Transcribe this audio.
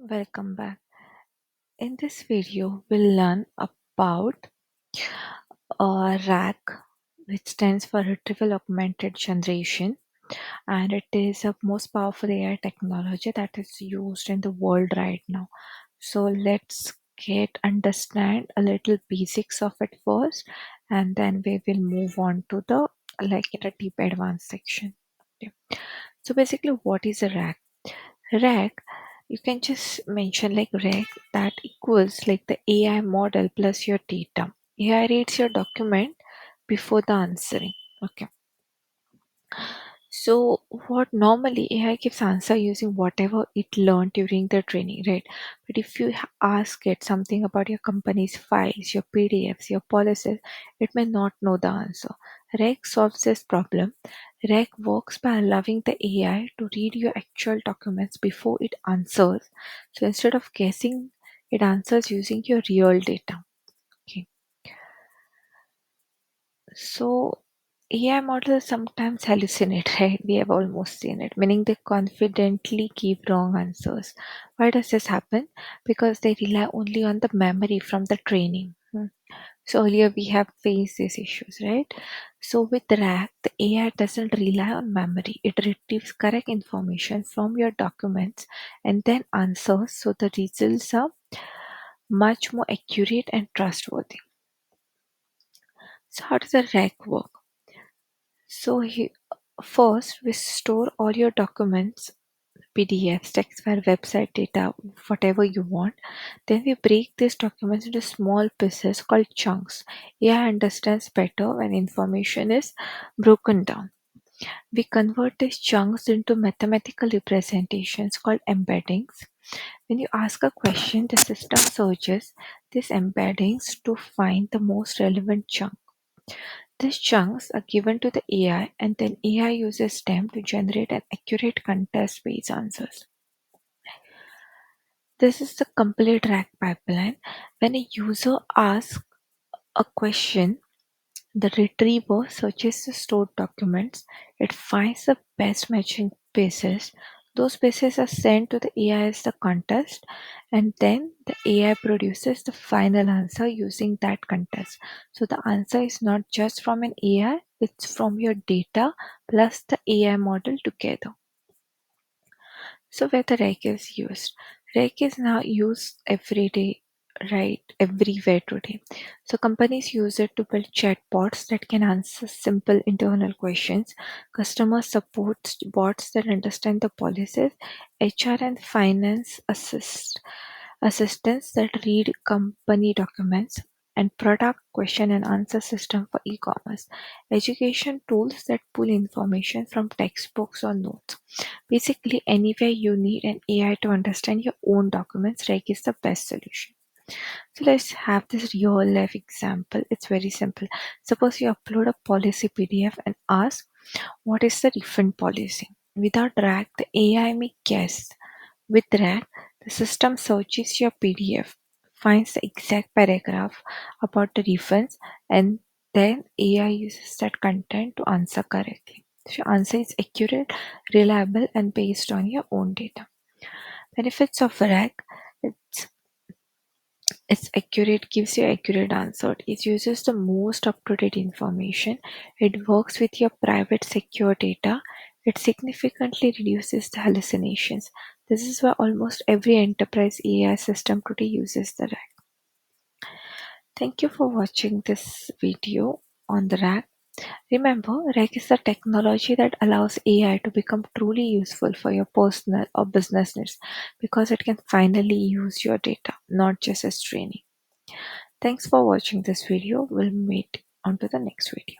Welcome back. In this video, we'll learn about RAG, which stands for Retrieval-Augmented Generation, and it is the most powerful AI technology that is used in the world right now. So let's get understand a little basics of it first, and then we will move on to the deep advanced section. Okay. So basically, what is a RAG? RAG, you can just mention like RAG that equals like the AI model plus your data. AI reads your document before the answering. Okay. So what normally AI gives answer using whatever it learned during the training, right? But if you ask it something about your company's files, your PDFs, your policies, it may not know the answer. REC solves this problem. REC works by allowing the AI to read your actual documents before it answers. So instead of guessing, it answers using your real data. Okay. So AI models sometimes hallucinate, right? We have almost seen it, meaning they confidently give wrong answers. Why does this happen? Because they rely only on the memory from the training. So earlier we have faced these issues, right? So with RAG, the AI doesn't rely on memory. It retrieves correct information from your documents and then answers, so the results are much more accurate and trustworthy. So how does the RAG work? So first, we store all your documents, PDFs, text file, website data, whatever you want. Then we break these documents into small pieces called chunks. AI understands better when information is broken down. We convert these chunks into mathematical representations called embeddings. When you ask a question, the system searches these embeddings to find the most relevant chunk. These chunks are given to the AI, and then AI uses them to generate an accurate context-based answers. This is the complete RAG pipeline. When a user asks a question, the retriever searches the stored documents. It finds the best matching pieces. Those pieces are sent to the AI as the context, and then the AI produces the final answer using that context. So the answer is not just from an AI, it's from your data plus the AI model together. So where the rec is used. Rec is now used every day, right? Everywhere today. So companies use it to build chatbots that can answer simple internal questions, customer support bots that understand the policies, HR and finance assistants that read company documents, and product question and answer system for e-commerce. Education tools that pull information from textbooks or notes. Basically, anywhere you need an AI to understand your own documents, Reg is the best solution. So let's have this real life example. It's very simple. Suppose you upload a policy PDF and ask, what is the refund policy? Without RAG, the AI may guess. With RAG, the system searches your PDF, finds the exact paragraph about the refunds, and then AI uses that content to answer correctly. So your answer is accurate, reliable, and based on your own data. Benefits of RAG: it's accurate, gives you accurate answer. It uses the most up-to-date information. It works with your private secure data. It significantly reduces the hallucinations. This is why almost every enterprise AI system today uses the RAG. Thank you for watching this video on the RAG. Remember, RAG is the technology that allows AI to become truly useful for your personal or business needs because it can finally use your data, not just as training. Thanks for watching this video. We'll meet on to the next video.